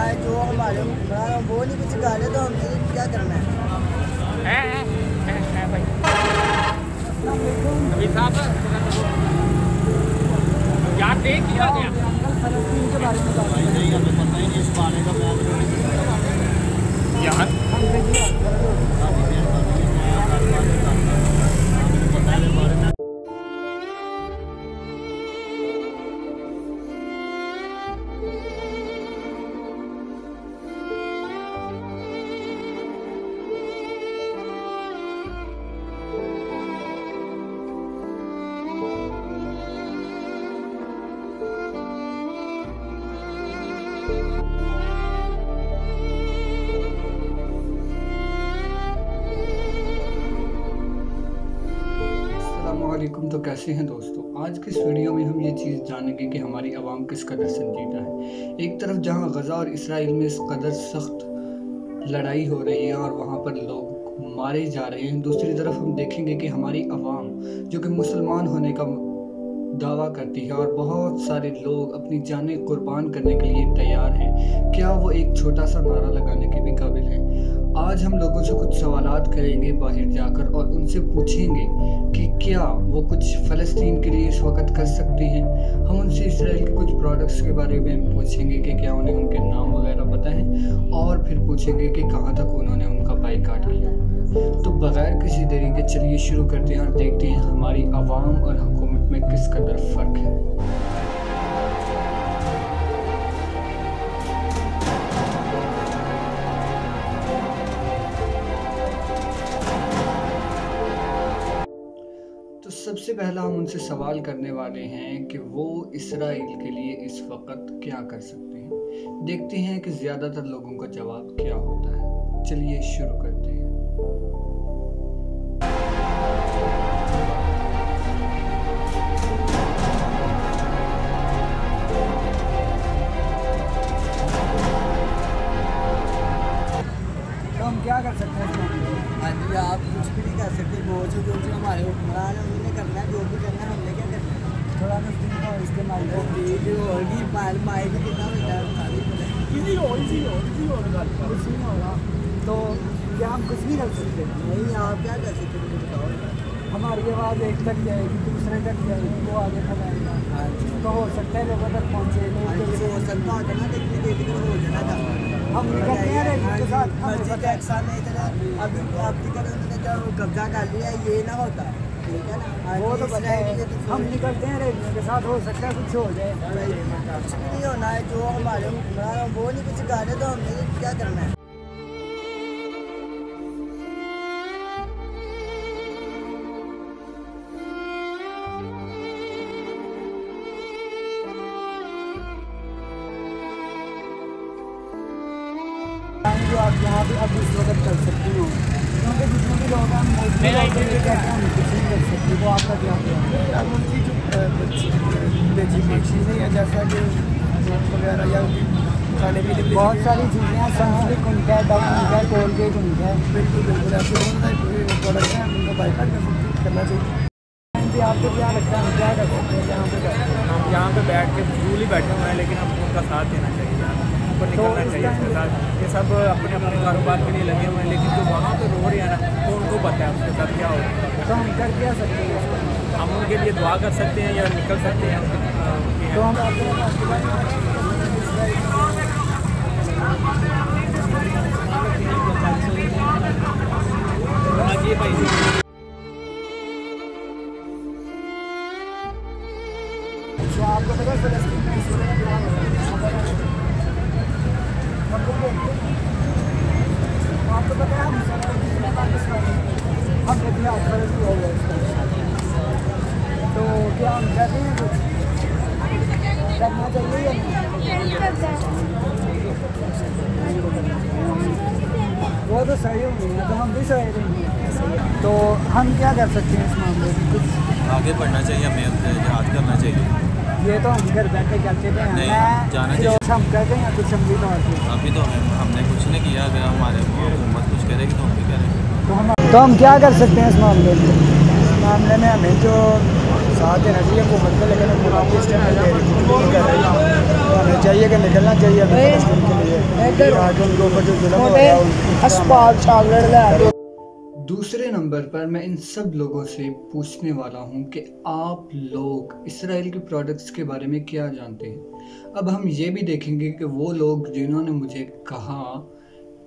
है जो हमारे वो नहीं कुछ गाले तो हमने क्या करना है भाई अभी साहब यार देख लिया गया फलस्तीन के बारे में भाई नहीं हमें पता ही नहीं इस बारे का यार तो कैसे हैं दोस्तों, आज की इस वीडियो में हम ये चीज़ जानेंगे कि हमारी आवाम किस कदर संजीदा है। एक तरफ जहां गज़ा और इसराइल में इस कदर सख्त लड़ाई हो रही है और वहां पर लोग मारे जा रहे हैं, दूसरी तरफ हम देखेंगे कि हमारी आवाम जो कि मुसलमान होने का दावा करती है और बहुत सारे लोग अपनी जानें कुर्बान करने के लिए तैयार हैं, क्या वो एक छोटा सा नारा लगाने के भी काबिल हैं? आज हम लोगों से कुछ सवालात करेंगे बाहर जाकर और उनसे पूछेंगे कि क्या वो कुछ फ़लस्तीन के लिए इस वक्त कर सकते हैं। हम उनसे इसराइल के कुछ प्रोडक्ट्स के बारे में पूछेंगे कि क्या उन्हें उनके नाम वगैरह पता है और फिर पूछेंगे कि कहाँ तक उन्होंने उनका बाइकाट किया। तो बग़ैर किसी देरी के चलिए शुरू करते हैं और देखते हैं हमारी आवाम और हुकूमत में किस कदर फ़र्क है। सबसे पहला हम उनसे सवाल करने वाले हैं कि वो इसराइल के लिए इस वक्त क्या कर सकते हैं। देखते हैं कि ज़्यादातर लोगों का जवाब क्या होता है। चलिए शुरू करते हैं। तो हम क्या कर सकते हैं? हाँ जी, आप कुछ भी नहीं कर सकते। जो हमारे हुक्मरान है उन्होंने करना है, जो भी करना है हमने क्या करना है। थोड़ा नजदीक इसके माइल माइल कितना कुछ नहीं होगा। तो क्या हम कुछ नहीं कर सकते? नहीं, आप क्या कर सकते मुझे बताओ। हमारी आवाज़ एक तक जाएगी, दूसरे तक जाएगी, वो आगे तक आएगा। हाँ जी, तो हो सकता है लोगों तक पहुँचे। हो सकता होता ना, देखने हो जाना था। हम निकलते हैं के साथ मस्जिद का एक साथ नहीं था। अभी आपकी तरह उन्होंने जो कब्जा कर लिया ये ना होता, ठीक है ना। वो तो पता है, हम निकलते हैं रेडियो के साथ, हो सकता है कुछ हो जाए। कुछ भी नहीं होना है, जो हमारे हुक्मरान वो नहीं कुछ गाले तो हमने क्या करना है। जो आप यहाँ पे अब इस वक्त कर सकती हो, क्योंकि जितने भी लोग हैं हम कुछ नहीं कर सकते। वो आपका क्या है? अब उनकी जो चीज़ें हैं जैसा कि वगैरह या खाने पीने की बहुत सारी चीज़ें हैं, सनसिल्क उनका है, डब उनका है, कोलगेट उनका है। बिल्कुल बिल्कुल ऐसे बहुत प्रोडक्ट हैं, उनका बाइकाट करना चाहिए। आपको क्या लगता है हम क्या कर सकते हैं यहाँ पे? हम यहाँ पे बैठ के फजूल ही बैठे हुए हैं, लेकिन हमको उनका साथ देना चाहिए, उनको निकलना चाहिए उसके साथ। ये सब अपने अपने कारोबार के लिए लगे हुए हैं, लेकिन जो वहाँ पे रो रहे हैं ना, तो उनको पता है उसके साथ क्या होगा। तो हम कर क्या सकते हैं? हम उनके लिए दुआ कर सकते हैं या निकल सकते हैं। तो हम आपको पता है फ़लस्तीन में आपको पता है हम इतिहास फर्ज हो गए। तो क्या हम कहते हैं कुछ करना चाहिए या नहीं? वो तो सही होंगे, तो हम भी सही रहेंगे। तो हम क्या कर सकते हैं इस मामले में? कुछ आगे बढ़ना चाहिए, हमें जहाद करना चाहिए। ये तो हम घर बैठे करते थे, जाना चाहिए। हम कहते हैं कुछ हम भी अभी तो हमने कुछ नहीं किया, अगर हमारे हुकूमत कुछ करेगी तो हम भी करेंगे। तो हम क्या कर सकते हैं इस मामले में? इस मामले में हमें जो साथ देना चाहिए हुकूमत को, लेकिन हुकूमत इस टाइम में दे रही है, तो हमें चाहिए कि निकलना चाहिए हमें के लिए। दूसरे नंबर पर मैं इन सब लोगों से पूछने वाला हूं कि आप लोग इसराइल के प्रोडक्ट्स के बारे में क्या जानते हैं। अब हम ये भी देखेंगे कि वो लोग जिन्होंने मुझे कहा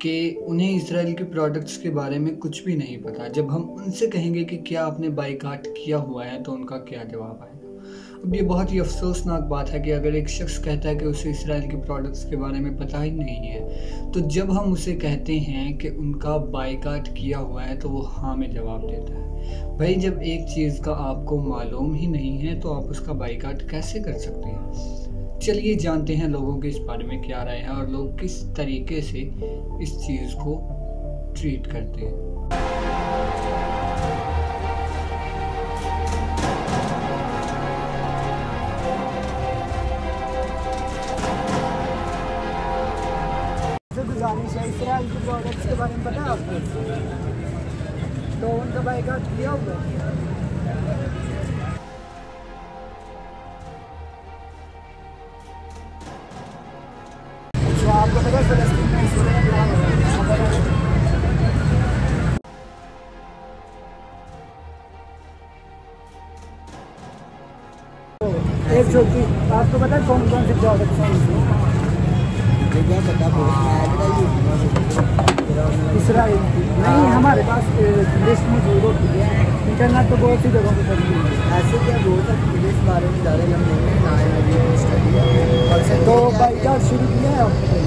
कि उन्हें इसराइल के प्रोडक्ट्स के बारे में कुछ भी नहीं पता, जब हम उनसे कहेंगे कि क्या आपने बाइकाट किया हुआ है तो उनका क्या जवाब आएगा। अब ये बहुत ही अफसोसनाक बात है कि अगर एक शख्स कहता है कि उसे इसराइल के प्रोडक्ट्स के बारे में पता ही नहीं है, तो जब हम उसे कहते हैं कि उनका बाइकाट किया हुआ है तो वो हाँ में जवाब देता है। भाई, जब एक चीज़ का आपको मालूम ही नहीं है तो आप उसका बाइकाट कैसे कर सकते हैं। चलिए जानते हैं लोगों के इस बारे में क्या राय है और लोग किस तरीके से इस चीज़ को ट्रीट करते हैं। इसराइल के प्रोडक्ट्स के बारे में पता है आपको? तो उनका बाइकाट किया हुआ है। अच्छा, आपको पता है फ़लस्तीन में इसराइल क्या हो रहा है? एक छोटी, आपको पता है कौन कौन से प्रोडक्ट्स हैं इसमें? इसराइल नहीं, हमारे पास लिस्ट मौजूद होती है, इंटरनेट तो बहुत सी जगहों पर चलती है। ऐसे क्या बहुत इस बारे में ज़्यादा हम नहीं तो बाइकाट शुरू किया है आपने?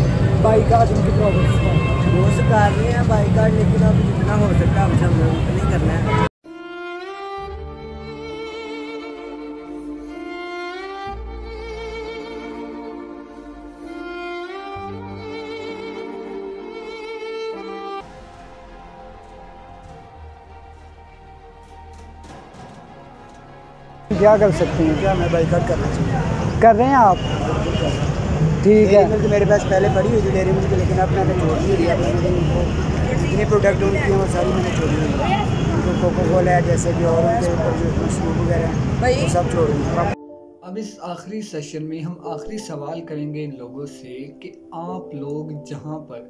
बाइकाट उनके प्रोडक्ट्स का बहुत से कर रहे हैं बाइकाट, लेकिन अब जितना हो सकता है हमसे हम लोग उतना ही करना है। क्या कर सकते हैं? क्या मैं बाइकाट करना चाहिए? कर रहे हैं आप? ठीक है। मिल्क मेरे पास पहले पड़ी हुई थी डेयरी मिल्क, लेकिन अब मैंने छोड़ दी है। जितने प्रोडक्ट उनकी हैं वो सारी मैंने छोड़ दी है। उनको कोको कोला है जैसे कि और उनके ऊपर जो मशरूम वगैरह हैं वो सब छोड़ दी। अब इस आखिरी सेशन में हम आखिरी सवाल करेंगे इन लोगों से कि आप लोग जहाँ पर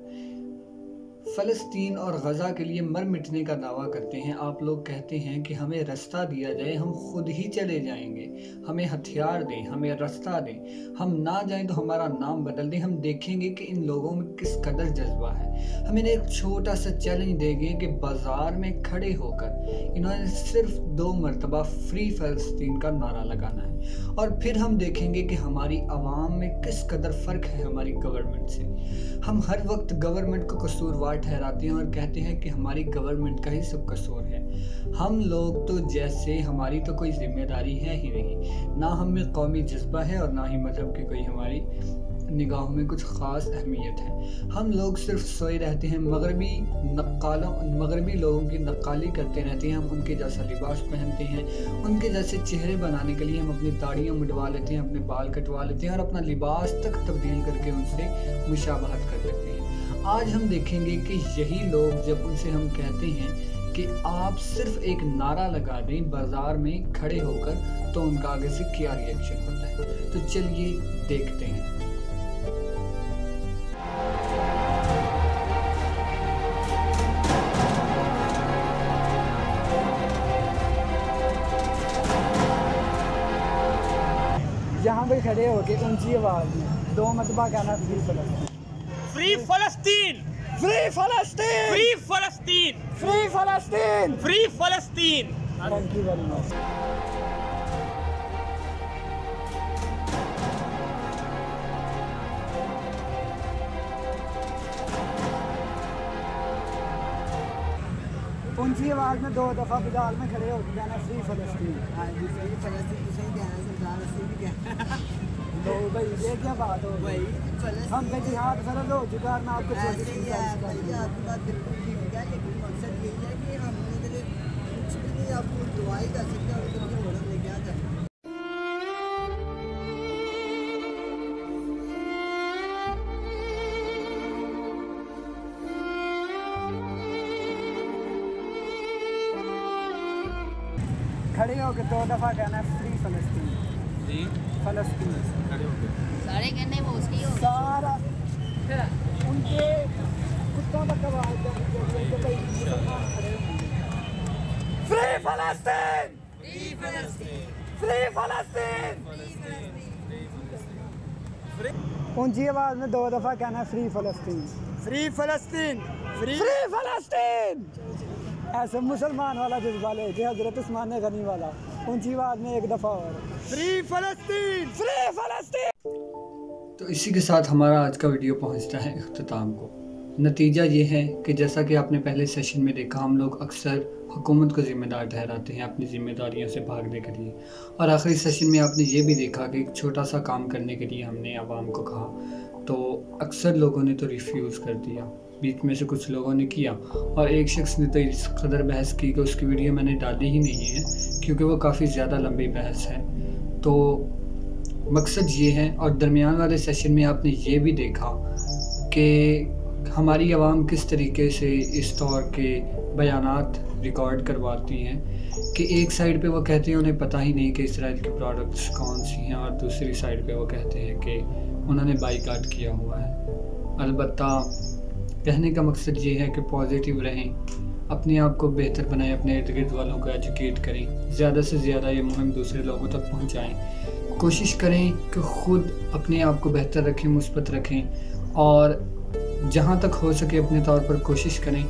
फ़लस्तीन और गज़ा के लिए मर मिटने का दावा करते हैं, आप लोग कहते हैं कि हमें रास्ता दिया जाए, हम खुद ही चले जाएंगे, हमें हथियार दें, हमें रास्ता दें, हम ना जाएं तो हमारा नाम बदल दें, हम देखेंगे कि इन लोगों में किस कदर जज्बा है। हम इन्हें एक छोटा सा चैलेंज देंगे कि बाज़ार में खड़े होकर इन्होंने सिर्फ 2 मरतबा फ्री फ़लस्तीन का नारा लगाना है और फिर हम देखेंगे कि हमारी आवाम में किस कदर फ़र्क है हमारी गवर्नमेंट से। हम हर वक्त गवर्नमेंट को कसूरवार ठहराते हैं और कहते हैं कि हमारी गवर्नमेंट का ही सब कसूर है। हम लोग तो जैसे हमारी तो कोई जिम्मेदारी है ही नहीं, ना हम में कौमी जज्बा है और ना ही मजहब की कोई हमारी निगाहों में कुछ ख़ास अहमियत है। हम लोग सिर्फ सोए रहते हैं, मगरबी लोगों की नक्काली करते रहते हैं। हम उनके जैसा लिबास पहनते हैं, उनके जैसे चेहरे बनाने के लिए हम अपनी दाढ़ियाँ मुड़वा लेते हैं, अपने बाल कटवा लेते हैं और अपना लिबास तक तब्दील करके उनसे मुशाबहत कर लेते हैं। आज हम देखेंगे कि यही लोग जब उनसे हम कहते हैं कि आप सिर्फ एक नारा लगा दें बाज़ार में खड़े होकर, तो उनका आगे से क्या रिएक्शन होता है। तो चलिए देखते हैं। यहाँ पे खड़े होके ऊंची आवाज़ में 2 मरतबा कहना free Palestine, free Palestine, free Palestine, free Palestine, free Palestine, free Palestine. Thank you very much. ऊंची आवाज़ में 2 दफ़ा बाजार में खड़े होकर कहना फ्री फ़लस्तीन। हाँ जी, फ्री फ़लस्तीन तो सही कहना, सरदार से भी कहना। तो भाई ये क्या बात हो भाई, हम पे जिहाद फर्ज हो चुका है। मैं आपको छोटी सी आपकी बात बिल्कुल ठीक है, लेकिन मकसद यही है कि हम उनके लिए कुछ भी नहीं, आपको दुआ ही कर सकते हैं और उनकी मदद लेके आ जाए। खड़े होकर 2 दफ़ा कहना फ्री फ़लस्तीन, जी फ़लस्तीन। खड़े होके सारे कहने वो उसकी हो सारा फलस्तीन, फ्री फलस्तीन। ऊंची आवाज में 2 दफा कहना फ्री फलस्तीन, फ्री फलस्तीन, फ्री फलस्तीन। ऐसे मुसलमान वाला जज्बा लेके हजरत उस्मान गनी वाला ऊंची आवाज में 1 दफा और फ्री फलस्तीन, फ्री फलस्तीन। तो इसी के साथ हमारा आज का वीडियो पहुंचता है इख्तिताम को। नतीजा ये है कि जैसा कि आपने पहले सेशन में देखा, हम लोग अक्सर हुकूमत को ज़िम्मेदार ठहराते हैं अपनी ज़िम्मेदारियों से भागने के लिए, और आखिरी सेशन में आपने ये भी देखा कि एक छोटा सा काम करने के लिए हमने आवाम को कहा तो अक्सर लोगों ने तो रिफ्यूज़ कर दिया। बीच में से कुछ लोगों ने किया और एक शख्स ने तो इस कदर बहस की कि उसकी वीडियो मैंने डाली ही नहीं है क्योंकि वो काफ़ी ज़्यादा लंबी बहस है। तो मकसद ये है, और दरमियान वाले सेशन में आपने ये भी देखा कि हमारी आवाम किस तरीके से इस दौर के बयानात रिकॉर्ड करवाती हैं कि एक साइड पे वो कहते हैं उन्हें पता ही नहीं कि इसराइल की प्रोडक्ट्स कौन सी हैं, और दूसरी साइड पे वो कहते हैं कि उन्होंने बाइकाट किया हुआ है। अलबत्ता कहने का मकसद ये है कि पॉजिटिव रहें, अपने आप को बेहतर बनाएं, अपने इर्द गिर्द वालों को एजुकेट करें, ज़्यादा से ज़्यादा ये मुहिम दूसरे लोगों तक पहुँचाएँ। कोशिश करें कि ख़ुद अपने आप को बेहतर रखें, मुस्बत रखें, और जहाँ तक हो सके अपने तौर पर कोशिश करें,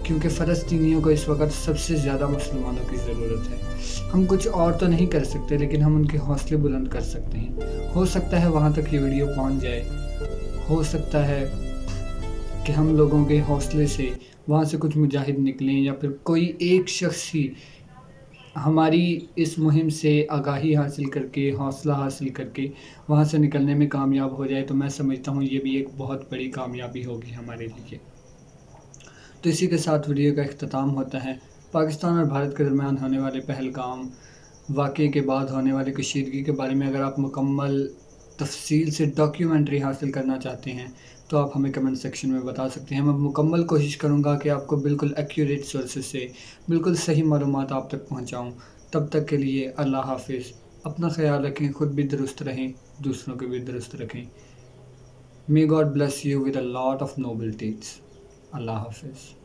क्योंकि फ़लस्तीनियों को इस वक्त सबसे ज़्यादा मुसलमानों की ज़रूरत है। हम कुछ और तो नहीं कर सकते, लेकिन हम उनके हौसले बुलंद कर सकते हैं। हो सकता है वहाँ तक ये वीडियो पहुँच जाए, हो सकता है कि हम लोगों के हौसले से वहाँ से कुछ मुजाहिद निकलें, या फिर कोई एक शख्स ही हमारी इस मुहिम से आगाही हासिल करके, हौसला हासिल करके वहाँ से निकलने में कामयाब हो जाए, तो मैं समझता हूँ ये भी एक बहुत बड़ी कामयाबी होगी हमारे लिए। तो इसी के साथ वीडियो का इख्तिताम होता है। पाकिस्तान और भारत के दरमियान होने वाले पहलगाम वाक़े के बाद होने वाली कशीदगी के बारे में अगर आप मुकम्मल तफसील से डॉक्यूमेंट्री हासिल करना चाहते हैं तो आप हमें कमेंट सेक्शन में बता सकते हैं। मैं मुकम्मल कोशिश करूंगा कि आपको बिल्कुल एक्यूरेट सोर्सेज से बिल्कुल सही मालूमात आप तक पहुंचाऊं। तब तक के लिए अल्लाह हाफिज़। अपना ख्याल रखें, ख़ुद भी दुरुस्त रहें, दूसरों को भी दुरुस्त रखें। May God bless you with a lot of noble deeds. अल्लाह हाफिज़।